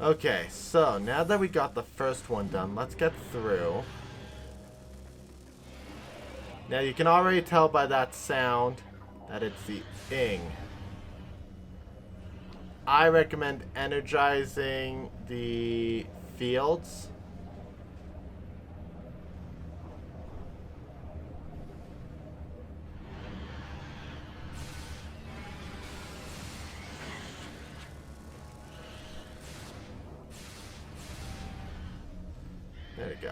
Okay, so now that we got the first one done, let's get through. Now you can already tell by that sound that it's the ing. I recommend energizing the fields. There we go.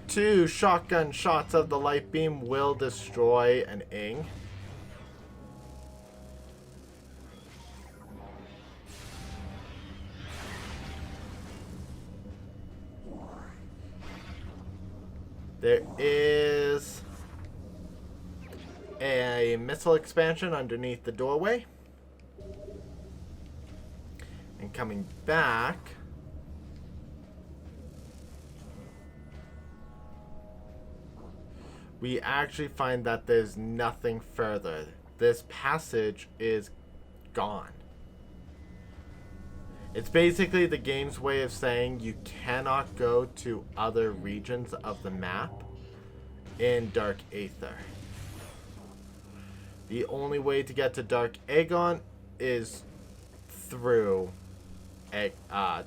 Two shotgun shots of the light beam will destroy an ing. There is a missile expansion underneath the doorway. And coming back, we actually find that there's nothing further. This passage is gone. It's basically the game's way of saying you cannot go to other regions of the map in Dark Aether. The only way to get to Dark Agon is through Agon.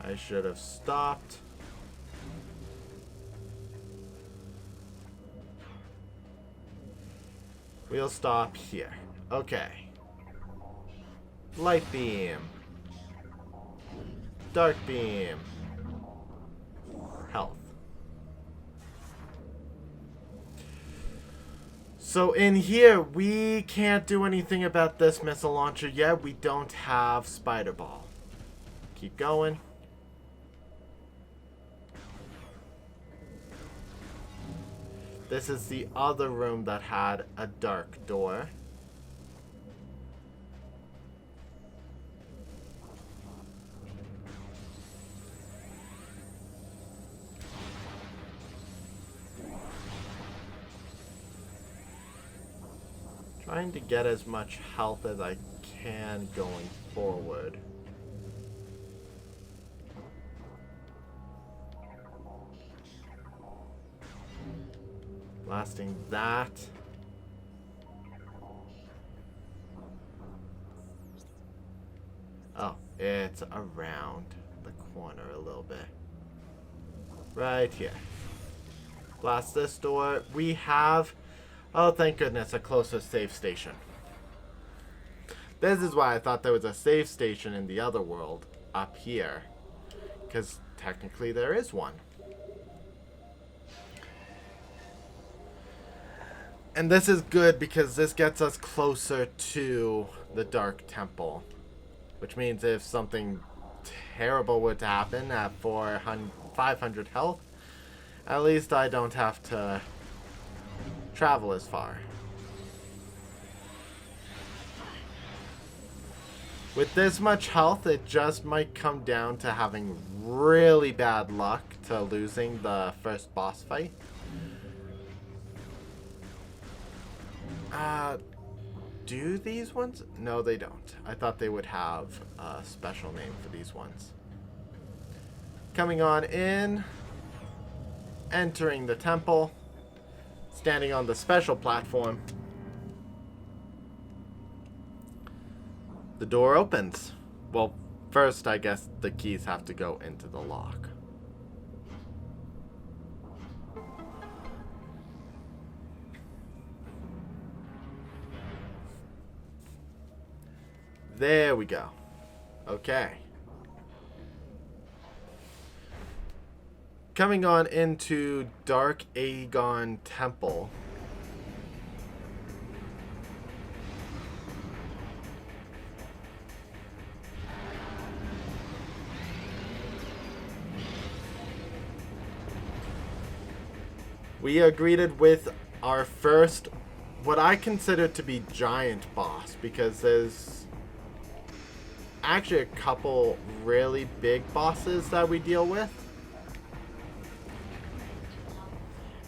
I should have stopped. We'll stop here. Okay. Light beam. Dark beam. Health. So in here, we can't do anything about this missile launcher yet. We don't have Spider Ball. Keep going. This is the other room that had a dark door. Trying to get as much health as I can going forward. Blasting that. Oh, it's around the corner a little bit. Right here. Blast this door. We have, oh thank goodness, a closer save station. This is why I thought there was a save station in the other world up here. Because technically there is one. And this is good because this gets us closer to the Dark Temple. Which means if something terrible were to happen at 500 health, at least I don't have to travel as far. With this much health, it just might come down to having really bad luck to losing the first boss fight. Do these ones? No, they don't. I thought they would have a special name for these ones. Coming on in. Entering the temple. Standing on the special platform. The door opens. Well, first I guess the keys have to go into the lock. There we go. Okay. Coming on into Dark Agon Temple. We are greeted with our first, what I consider to be giant boss, because there's actually a couple really big bosses that we deal with.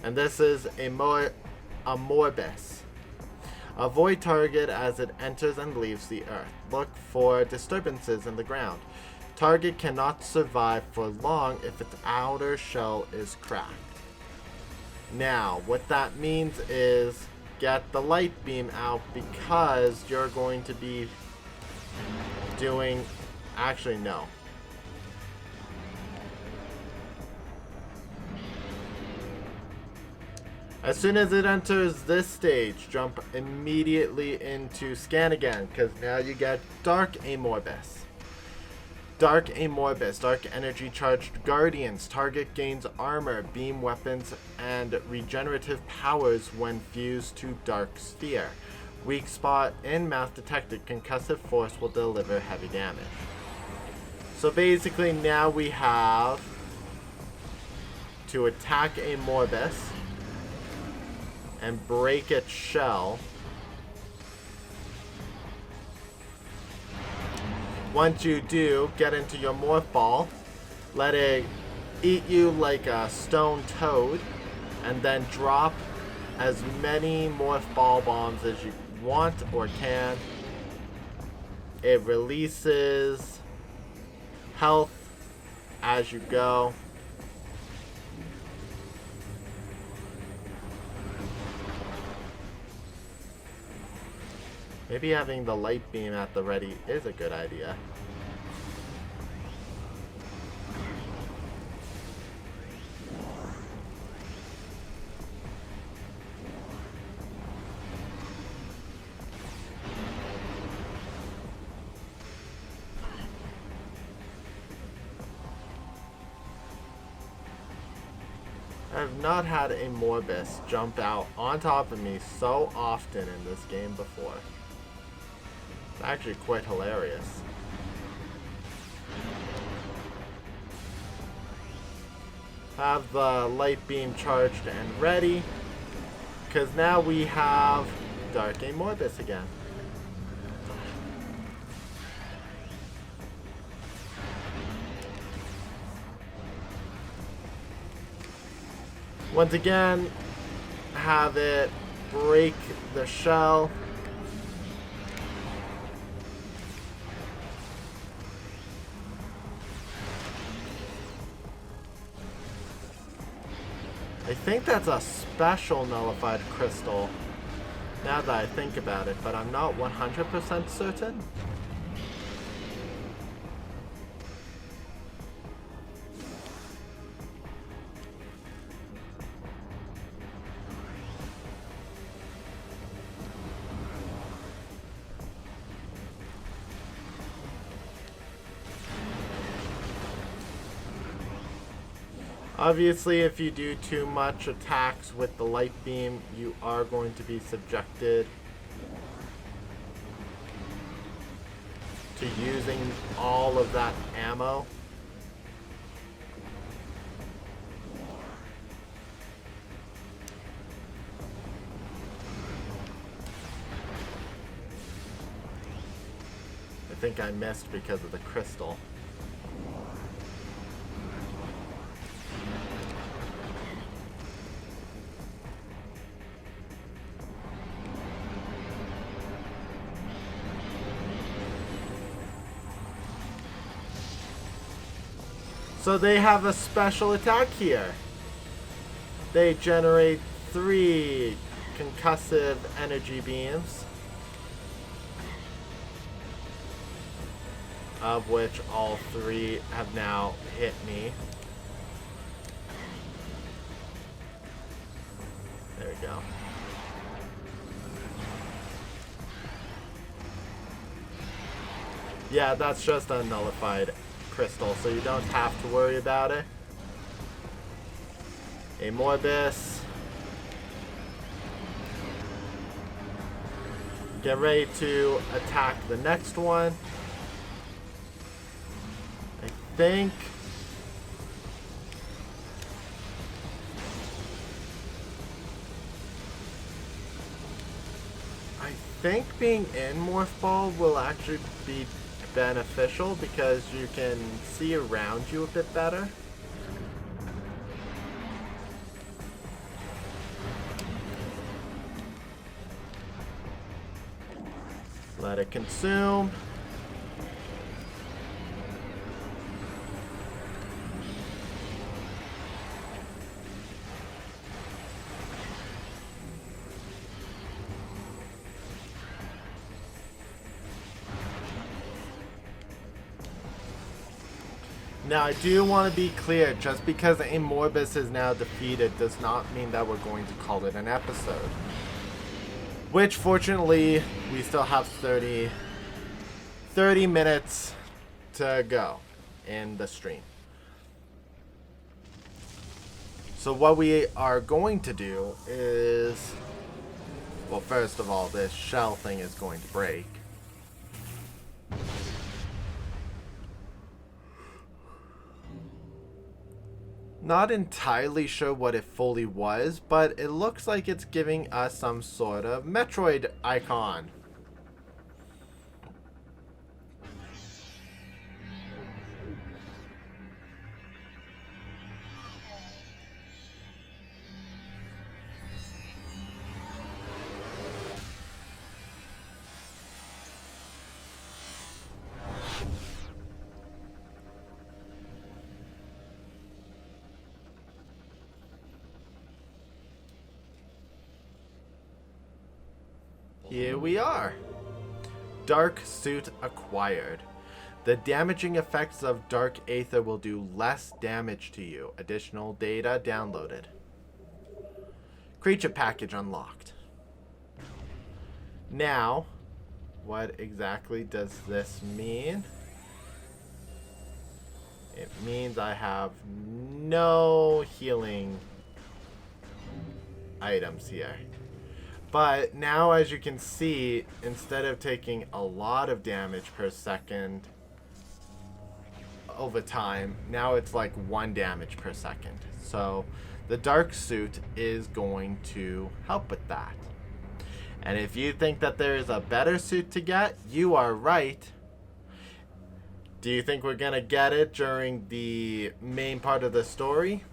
And this is Amorbis. Avoid target as it enters and leaves the earth. Look for disturbances in the ground. Target cannot survive for long if its outer shell is cracked. Now, what that means is get the light beam out, because you're going to be doing... Actually, no. As soon as it enters this stage, jump immediately into scan again, because now you get Dark Amorbis. Dark Amorbis, dark energy charged guardians. Target gains armor, beam weapons, and regenerative powers when fused to Dark Sphere. Weak spot in mouth detected. Concussive force will deliver heavy damage. So basically now we have to attack Amorbis and break its shell. Once you do, get into your morph ball, let it eat you like a stone toad, and then drop as many morph ball bombs as you want or can. It releases health as you go. Maybe having the light beam at the ready is a good idea. I've not had a Amorbis jump out on top of me so often in this game before. It's actually quite hilarious. Have the light beam charged and ready, because now we have Dark Amorbis again. Once again, have it break the shell. I think that's a special nullified crystal, now that I think about it, but I'm not 100% certain. Obviously, if you do too much attacks with the light beam, you are going to be subjected to using all of that ammo. I think I missed because of the crystal. So they have a special attack here. They generate 3 concussive energy beams, of which all 3 have now hit me. There we go. Yeah, that's just a nullified crystal, so you don't have to worry about it. Amorbis. Get ready to attack the next one. I think think being in Morph Ball will actually be beneficial because you can see around you a bit better. Let it consume. Now, I do want to be clear, just because Amorbis is now defeated does not mean that we're going to call it an episode. Which, fortunately, we still have 30 minutes to go in the stream. So what we are going to do is... Well, first of all, this shell thing is going to break. Not entirely sure what it fully was, but it looks like it's giving us some sort of Metroid icon. Here we are. Dark Suit acquired. The damaging effects of Dark Aether will do less damage to you. Additional data downloaded. Creature package unlocked. Now, what exactly does this mean? It means I have no healing items here. But now, as you can see, instead of taking a lot of damage per second over time, now it's like 1 damage per second. So the Dark Suit is going to help with that. And if you think that there is a better suit to get, you are right. Do you think we're going to get it during the main part of the story?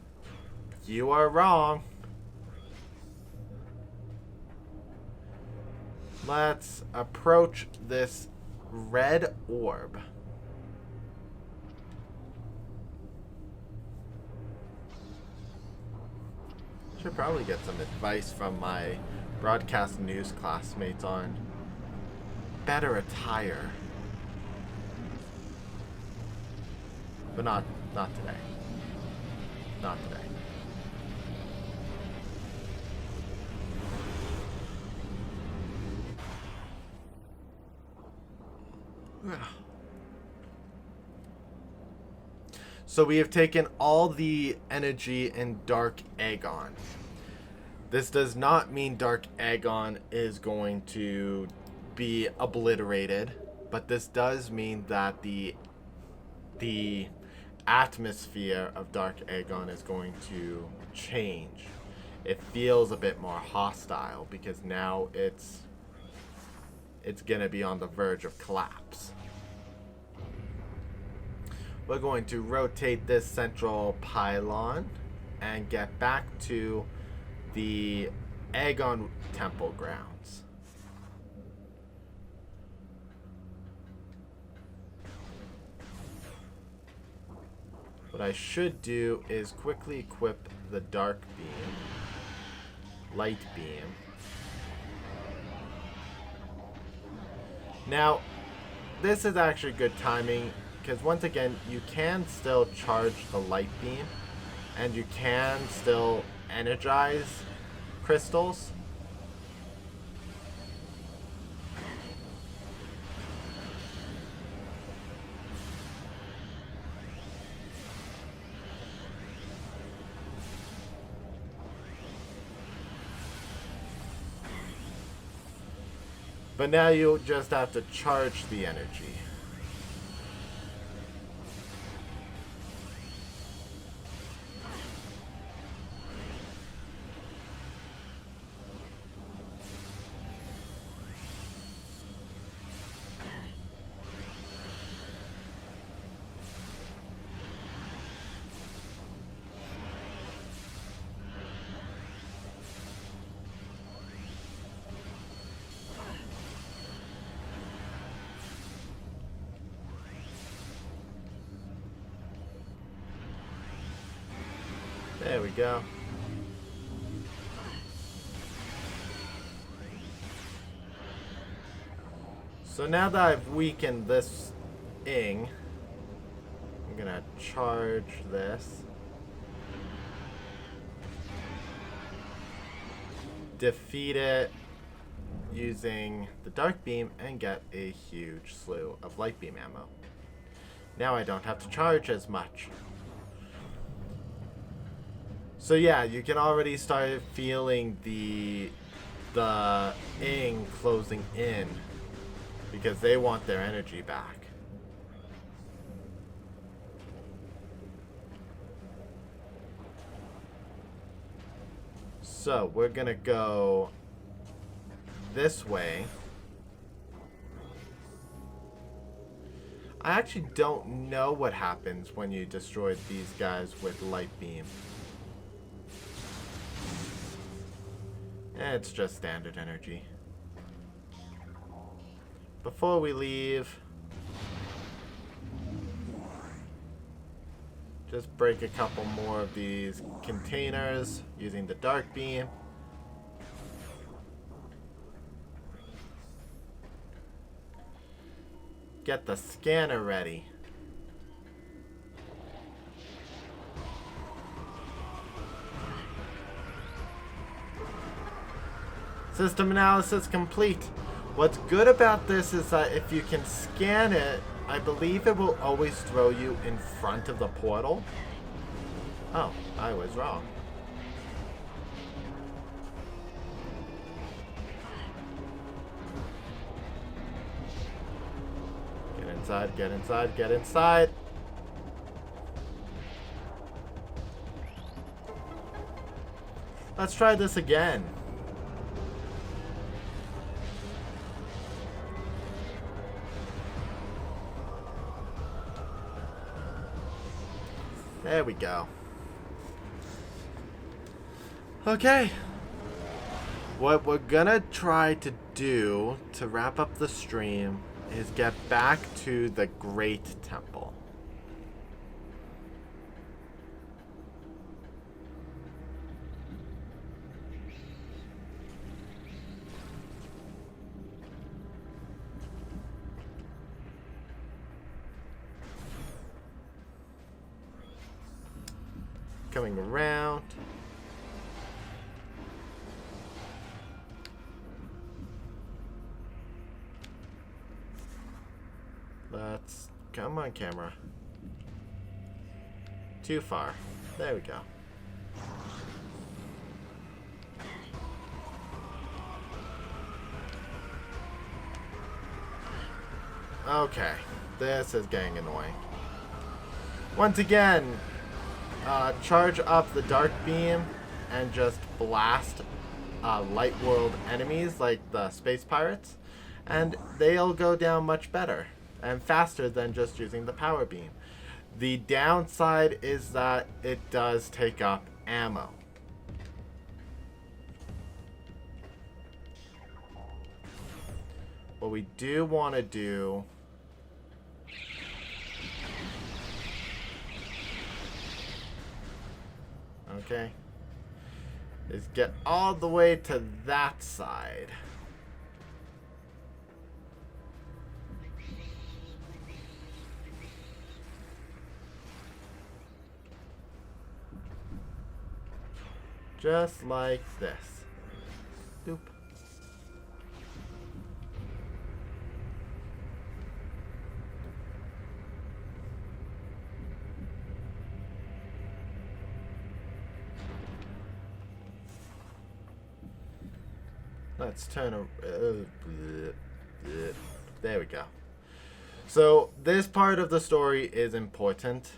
You are wrong. Let's approach this red orb. Should probably get some advice from my broadcast news classmates on better attire. But not today. Not today. So we have taken all the energy in Dark Agon. This does not mean Dark Agon is going to be obliterated, but this does mean that the atmosphere of Dark Agon is going to change. It feels a bit more hostile because now it's gonna be on the verge of collapse. We're going to rotate this central pylon and get back to the Agon Temple grounds. What I should do is quickly equip the Dark Beam, Light Beam. Now, this is actually good timing because once again, you can still charge the Light Beam and you can still energize crystals. But now you just have to charge the energy. There we go. So now that I've weakened this Ing, I'm gonna charge this. Defeat it using the Dark Beam and get a huge slew of Light Beam ammo. Now I don't have to charge as much. So yeah, you can already start feeling the Ing closing in because they want their energy back. So we're gonna go this way. I actually don't know what happens when you destroy these guys with Light Beam. It's just standard energy. Before we leave, just break a couple more of these containers using the Dark Beam. Get the scanner ready. System analysis complete. What's good about this is that if you can scan it, I believe it will always throw you in front of the portal. Oh, I was wrong. Get inside, get inside, get inside. Let's try this again. There we go. Okay. What we're gonna try to do to wrap up the stream is get back to the Great Temple. Coming around. Let's come on, camera. Too far. There we go. Okay, this is getting annoying. Once again, charge up the Dark Beam and just blast light world enemies like the space pirates, and they'll go down much better and faster than just using the power beam. The downside is that it does take up ammo. What we do want to do is get all the way to that side. Just like this. Doop. Let's turn there we go. So this part of the story is important.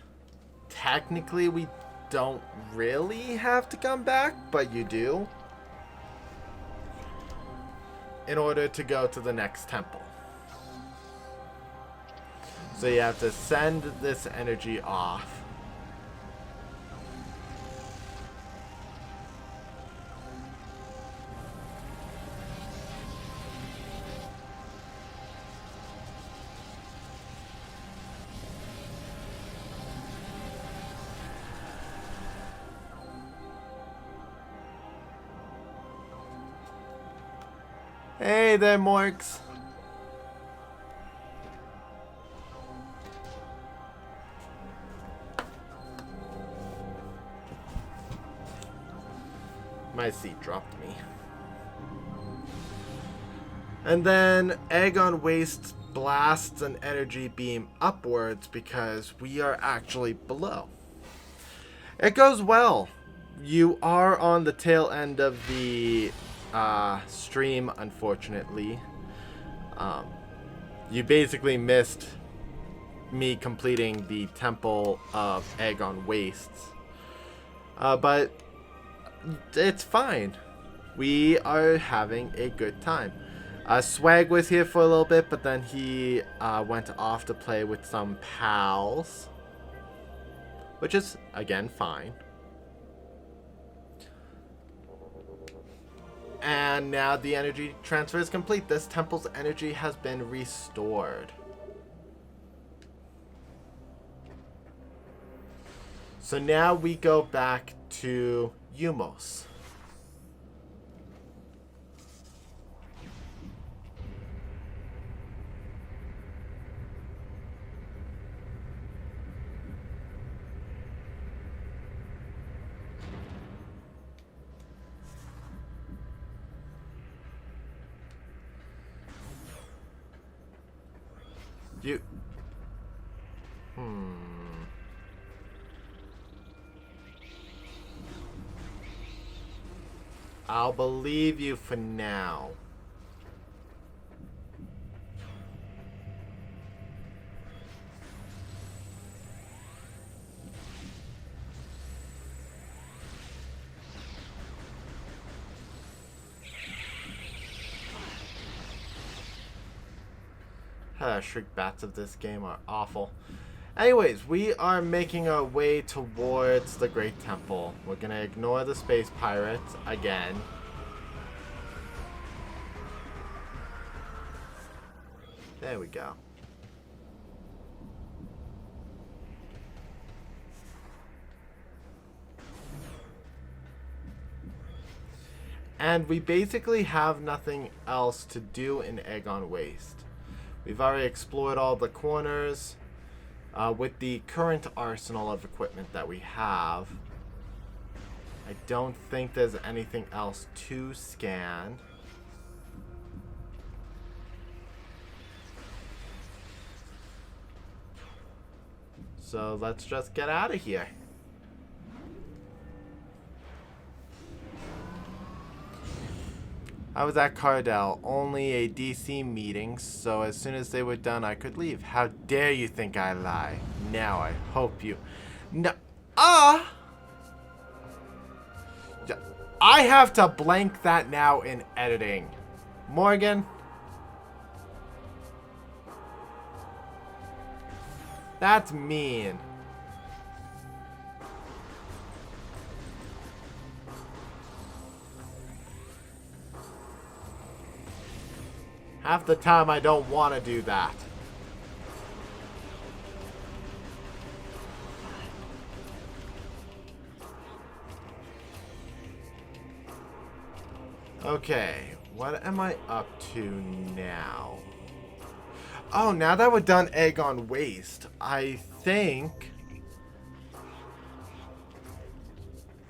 Technically, we don't really have to come back, but you do, in order to go to the next temple. So you have to send this energy off. Hey there, Morks. My seat dropped me. And then Agon wastes blasts an energy beam upwards because we are actually below. It goes well. You are on the tail end of the stream, unfortunately. You basically missed me completing the Temple of Agon Wastes. But it's fine. We are having a good time. Swag was here for a little bit, but then he went off to play with some pals. Which is, again, fine. And now the energy transfer is complete. This temple's energy has been restored. So now we go back to Umos. I'll believe you for now. Shriek bats of this game are awful. Anyways, we are making our way towards the Great Temple. We're gonna ignore the space pirates again. There we go. And we basically have nothing else to do in Agon Waste. We've already explored all the corners. With the current arsenal of equipment that we have, I don't think there's anything else to scan. So let's just get out of here. I was at Cardell, only a DC meeting, so as soon as they were done, I could leave. How dare you think I lie? Now I hope you... No... I have to blank that now in editing. Morgan? That's mean. Half the time I don't want to do that. Okay, what am I up to now? Oh, now that we're done Agon Waste, I think...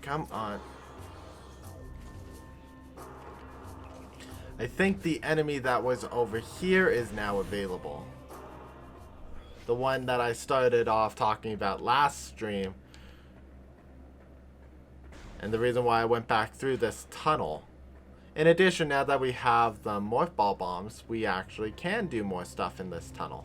Come on. I think the enemy that was over here is now available. The one that I started off talking about last stream. And the reason why I went back through this tunnel. In addition, now that we have the Morph Ball bombs, we actually can do more stuff in this tunnel.